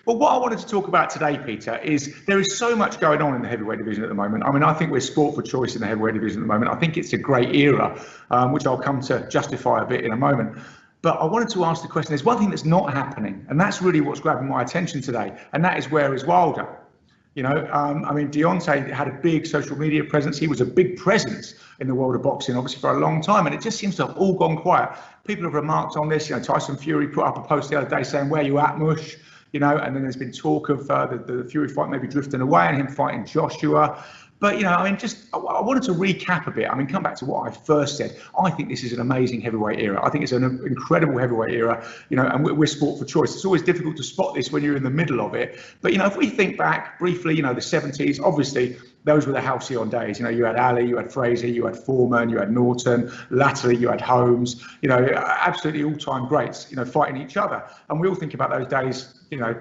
Well, what I wanted to talk about today, Peter, is there is so much going on in the heavyweight division at the moment. I mean, I think we're sport for choice in the heavyweight division at the moment. I think it's a great era, which I'll come to justify a bit in a moment. But I wanted to ask the question, there's one thing that's not happening, and that's really what's grabbing my attention today, and that is, where is Wilder? You know, I mean, Deontay had a big social media presence. He was a big presence in the world of boxing, obviously, for a long time. And it just seems to have all gone quiet. People have remarked on this. You know, Tyson Fury put up a post the other day saying, "Where you at, Mush?" You know, and then there's been talk of the Fury fight maybe drifting away and him fighting Joshua. But, you know, I mean, I wanted to recap a bit. I mean, come back to what I first said. I think this is an amazing heavyweight era. I think it's an incredible heavyweight era, you know, and we're sport for choice. It's always difficult to spot this when you're in the middle of it. But, you know, if we think back briefly, you know, the 70s, obviously, those were the halcyon days. You know, you had Ali, you had Frazier, you had Foreman, you had Norton. Latterly, you had Holmes. You know, absolutely all-time greats, you know, fighting each other. And we all think about those days, you know,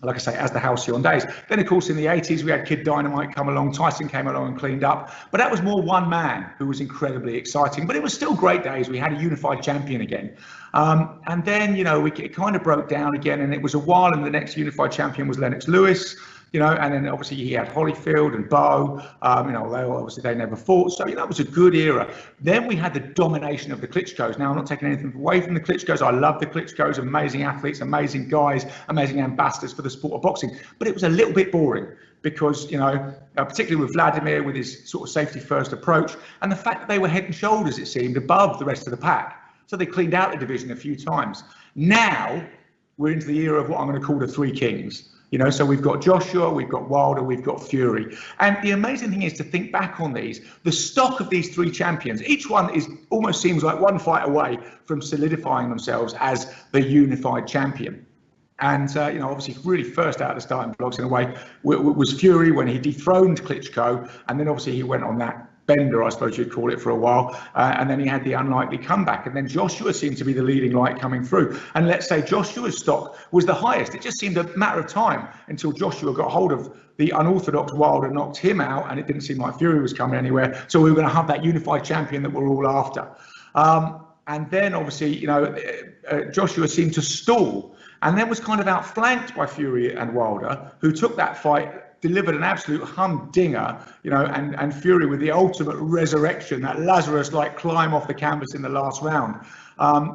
like I say, as the halcyon days. Then, of course, in the 80s, we had Kid Dynamite come along. Tyson came along and cleaned up. But that was more one man who was incredibly exciting. But it was still great days. We had a unified champion again. And then, you know, it kind of broke down again. And it was a while, and the next unified champion was Lennox Lewis. You know, and then obviously he had Holyfield and Bowe, you know, they never fought. So, you know, it was a good era. Then we had the domination of the Klitschko's. Now, I'm not taking anything away from the Klitschko's. I love the Klitschko's, amazing athletes, amazing guys, amazing ambassadors for the sport of boxing. But it was a little bit boring because, you know, particularly with Vladimir, with his sort of safety first approach, and the fact that they were head and shoulders, it seemed, above the rest of the pack. So they cleaned out the division a few times. Now we're into the era of what I'm going to call the three kings. You know, so we've got Joshua, we've got Wilder, we've got Fury. And the amazing thing is to think back on these, the stock of these three champions, each one almost seems like one fight away from solidifying themselves as the unified champion. And, you know, obviously really first out of the starting blocks in a way was Fury when he dethroned Klitschko. And then obviously he went on that bender, I suppose you'd call it, for a while, and then he had the unlikely comeback, and then Joshua seemed to be the leading light coming through. And let's say Joshua's stock was the highest. It just seemed a matter of time until Joshua got hold of the unorthodox Wilder, knocked him out, and it didn't seem like Fury was coming anywhere. So we were going to have that unified champion that we're all after. And then obviously, you know, Joshua seemed to stall, and then was kind of outflanked by Fury and Wilder, who took that fight, delivered an absolute humdinger, you know, and Fury with the ultimate resurrection, that Lazarus-like climb off the canvas in the last round,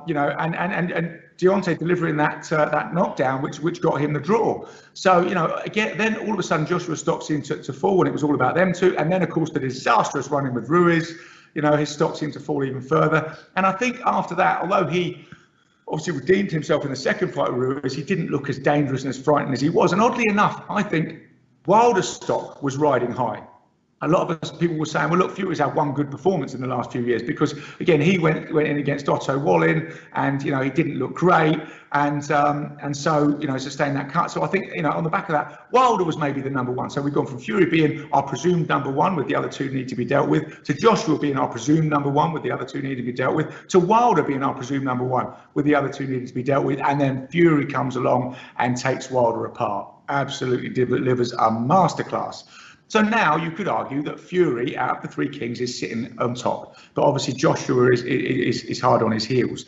you know, and Deontay delivering that knockdown, which got him the draw. So, you know, again, then all of a sudden Joshua's stock seemed to fall, and it was all about them two. And then, of course, the disastrous run-in with Ruiz, you know, his stock seemed to fall even further. And I think after that, although he obviously redeemed himself in the second fight with Ruiz, he didn't look as dangerous and as frightening as he was. And oddly enough, I think Wilder's stock was riding high. A lot of people were saying, well, look, Fury's had one good performance in the last few years because, again, he went in against Otto Wallin, and, you know, he didn't look great, and so, you know, sustained that cut. So I think, you know, on the back of that, Wilder was maybe the number one. So we've gone from Fury being our presumed number one with the other two need to be dealt with, to Joshua being our presumed number one with the other two need to be dealt with, to Wilder being our presumed number one with the other two needing to be dealt with, and then Fury comes along and takes Wilder apart. Absolutely delivers a masterclass. So now you could argue that Fury, out of the three kings, is sitting on top. But obviously Joshua is hard on his heels.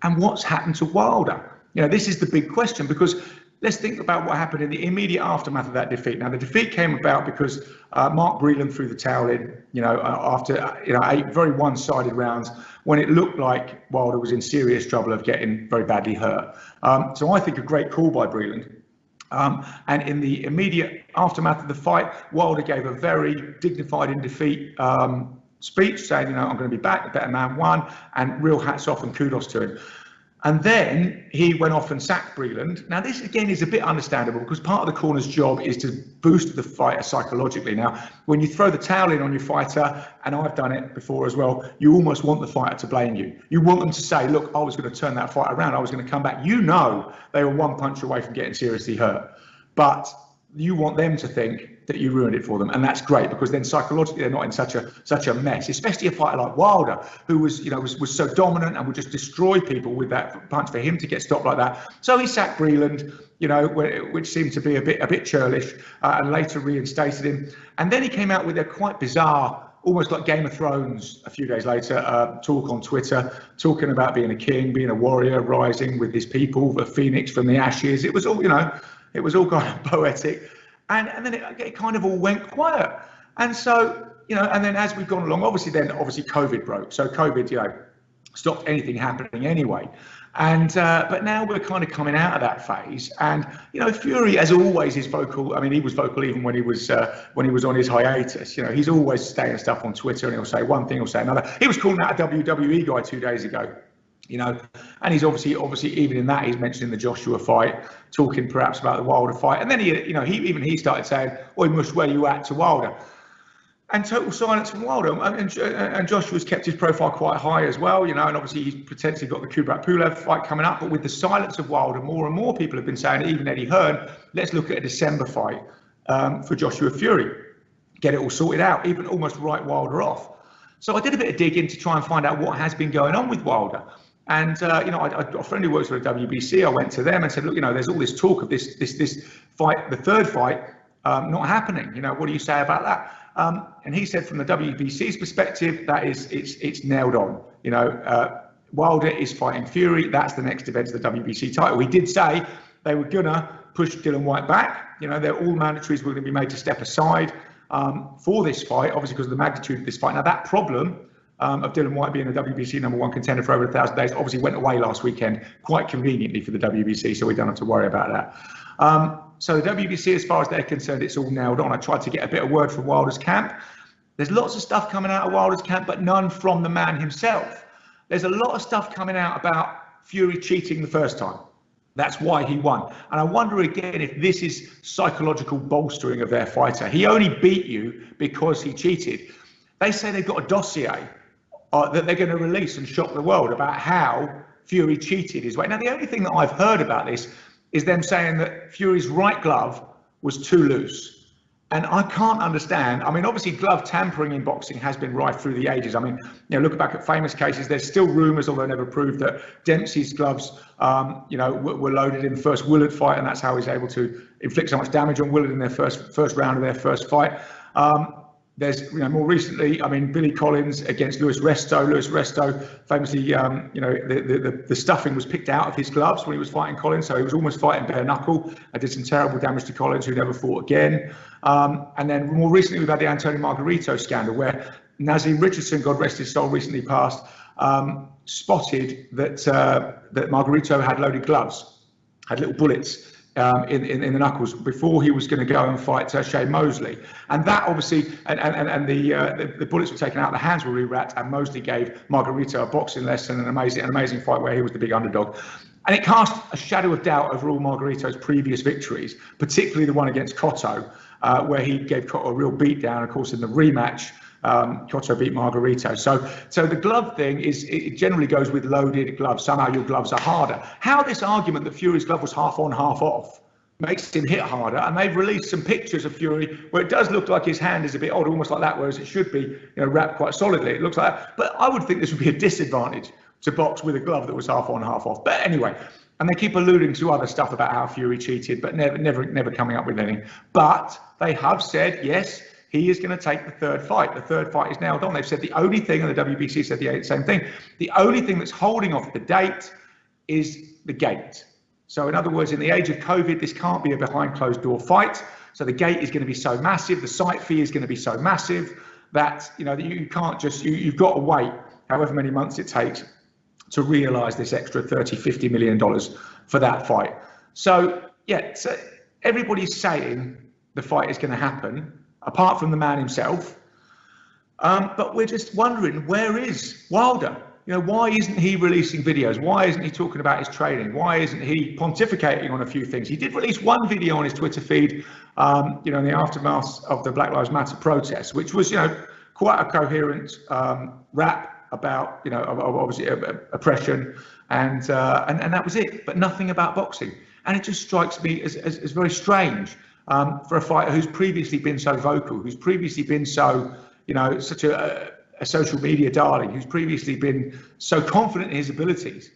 And what's happened to Wilder? You know, this is the big question, because let's think about what happened in the immediate aftermath of that defeat. Now, the defeat came about because Mark Breland threw the towel in, you know, after, you know, 8 very one-sided rounds when it looked like Wilder was in serious trouble of getting very badly hurt. So I think a great call by Breland. And in the immediate aftermath of the fight, Wilder gave a very dignified in defeat speech saying, you know, I'm going to be back, the better man won, and real hats off and kudos to him. And then he went off and sacked Breland. Now, this again is a bit understandable because part of the corner's job is to boost the fighter psychologically. Now, when you throw the towel in on your fighter, and I've done it before as well, you almost want the fighter to blame you. You want them to say, look, I was going to turn that fight around. I was going to come back. You know, they were one punch away from getting seriously hurt. But you want them to think that you ruined it for them, and that's great because then psychologically they're not in such a mess. Especially a fighter like Wilder, who was so dominant and would just destroy people with that punch. For him to get stopped like that, so he sacked Breland, you know, which seemed to be a bit churlish, and later reinstated him. And then he came out with a quite bizarre, almost like Game of Thrones a few days later, talk on Twitter, talking about being a king, being a warrior, rising with his people, a phoenix from the ashes. It was all, you know. It was all kind of poetic, and then it kind of all went quiet. And so, and then as we've gone along, obviously COVID broke. So COVID, stopped anything happening anyway. And but now we're kind of coming out of that phase, and Fury, as always, is vocal. I mean, he was vocal even when he was on his hiatus. He's always saying stuff on Twitter, and he'll say one thing, he'll say another. He was calling out a WWE guy 2 days ago, and he's obviously even in that he's mentioning the Joshua fight, talking perhaps about the Wilder fight, and then he started saying, "Oi, Mush, where you at?" to Wilder. And total silence from Wilder, and Joshua's kept his profile quite high as well, and obviously he's potentially got the Kubrat Pulev fight coming up. But with the silence of Wilder, more and more people have been saying, even Eddie Hearn, let's look at a December fight for Joshua Fury, get it all sorted out, even almost write Wilder off. So I did a bit of digging to try and find out what has been going on with Wilder. And I got a friend who works for the WBC. I went to them and said, look, there's all this talk of this fight, the third fight, not happening. What do you say about that? And he said, from the WBC's perspective, that it's nailed on. Wilder is fighting Fury. That's the next event to the WBC title. He did say they were gonna push Dillian Whyte back. They're all mandatories were going to be made to step aside for this fight, obviously because of the magnitude of this fight. Now that problem of Dillian Whyte being the WBC #1 contender for over 1,000 days obviously went away last weekend, quite conveniently for the WBC, so we don't have to worry about that. So the WBC, as far as they're concerned, it's all nailed on. I tried to get a bit of word from Wilder's camp. There's lots of stuff coming out of Wilder's camp, but none from the man himself. There's a lot of stuff coming out about Fury cheating the first time. That's why he won. And I wonder again if this is psychological bolstering of their fighter. He only beat you because he cheated. They say they've got a dossier that they're going to release and shock the world about how Fury cheated his way. Now, the only thing that I've heard about this is them saying that Fury's right glove was too loose. And I can't understand. I mean, obviously glove tampering in boxing has been rife through the ages. I mean, look back at famous cases. There's still rumours, although never proved, that Dempsey's gloves, were loaded in the first Willard fight, and that's how he's able to inflict so much damage on Willard in their first round of their first fight. There's, more recently, I mean, Billy Collins against Louis Resto. Louis Resto famously, the stuffing was picked out of his gloves when he was fighting Collins, so he was almost fighting bare knuckle. I did some terrible damage to Collins, who never fought again. And then more recently, we've had the Antonio Margarito scandal, where Nazim Richardson, God rest his soul, recently passed, spotted that Margarito had loaded gloves, had little bullets in the knuckles before he was going to go and fight Shane Mosley, and that obviously and the bullets were taken out, the hands were rewrapped, and Mosley gave Margarito a boxing lesson, an amazing fight where he was the big underdog, and it cast a shadow of doubt over all Margarito's previous victories, particularly the one against Cotto, where he gave Cotto a real beatdown. Of course, in the rematch, Cotto beat Margarito. So the glove thing it generally goes with loaded gloves. Somehow your gloves are harder. How this argument that Fury's glove was half on, half off makes him hit harder, and they've released some pictures of Fury where it does look like his hand is a bit odd, almost like that, whereas it should be wrapped quite solidly. It looks like that, but I would think this would be a disadvantage to box with a glove that was half on, half off. But anyway, and they keep alluding to other stuff about how Fury cheated, but never coming up with anything. But they have said, yes, he is going to take the third fight. The third fight is nailed on. They've said the only thing, and the WBC said the same thing, the only thing that's holding off the date is the gate. So in other words, in the age of COVID, this can't be a behind closed door fight. So the gate is going to be so massive, the site fee is going to be so massive that you can't just, you've got to wait however many months it takes to realise this extra $30–50 million for that fight. So yeah, so everybody's saying the fight is going to happen, apart from the man himself. But we're just wondering, where is Wilder? Why isn't he releasing videos? Why isn't he talking about his training? Why isn't he pontificating on a few things? He did release one video on his Twitter feed, in the aftermath of the Black Lives Matter protests, which was, quite a coherent rap about, obviously oppression, and that was it. But nothing about boxing, and it just strikes me as very strange for a fighter who's previously been so vocal, who's previously been so, such a social media darling, who's previously been so confident in his abilities,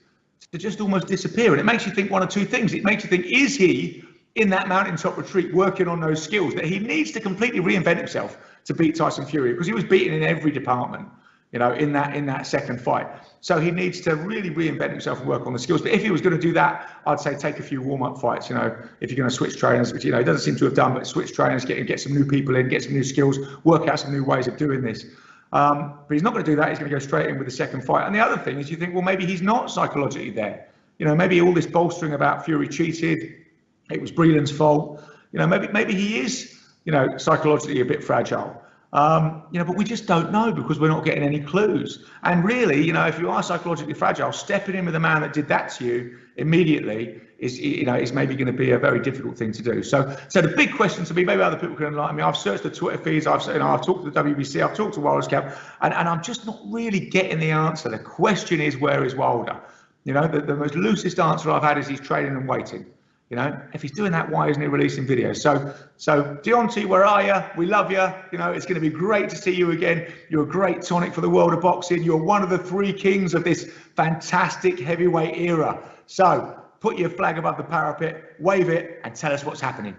to just almost disappear. And it makes you think one of two things. It makes you think, is he in that mountaintop retreat working on those skills that he needs to completely reinvent himself to beat Tyson Fury? Because he was beaten in every department. you know, in that second fight. So he needs to really reinvent himself and work on the skills. But if he was going to do that, I'd say take a few warm-up fights. You know, if you're going to switch trainers, which, you know, he doesn't seem to have done, but switch trainers, get some new people in, get some new skills, work out some new ways of doing this. But he's not going to do that. He's going to go straight in with the second fight. And the other thing is, you think, well, maybe he's not psychologically there. You know, maybe all this bolstering about Fury cheated, it was Breland's fault. You know, maybe he is, you know, psychologically a bit fragile. You know, but we just don't know because we're not getting any clues. And really, you know, if you are psychologically fragile, stepping in with a man that did that to you immediately is, you know, is maybe going to be a very difficult thing to do. So the big question to me, maybe other people can enlighten me. I've searched the Twitter feeds. I've talked to the WBC. I've talked to Wilder's camp, and I'm just not really getting the answer. The question is, where is Wilder? You know, the most loosest answer I've had is he's training and waiting. You know, if he's doing that, why isn't he releasing videos? So Deontay, where are you? We love you. You know, it's going to be great to see you again. You're a great tonic for the world of boxing. You're one of the three kings of this fantastic heavyweight era. So put your flag above the parapet, wave it, and tell us what's happening.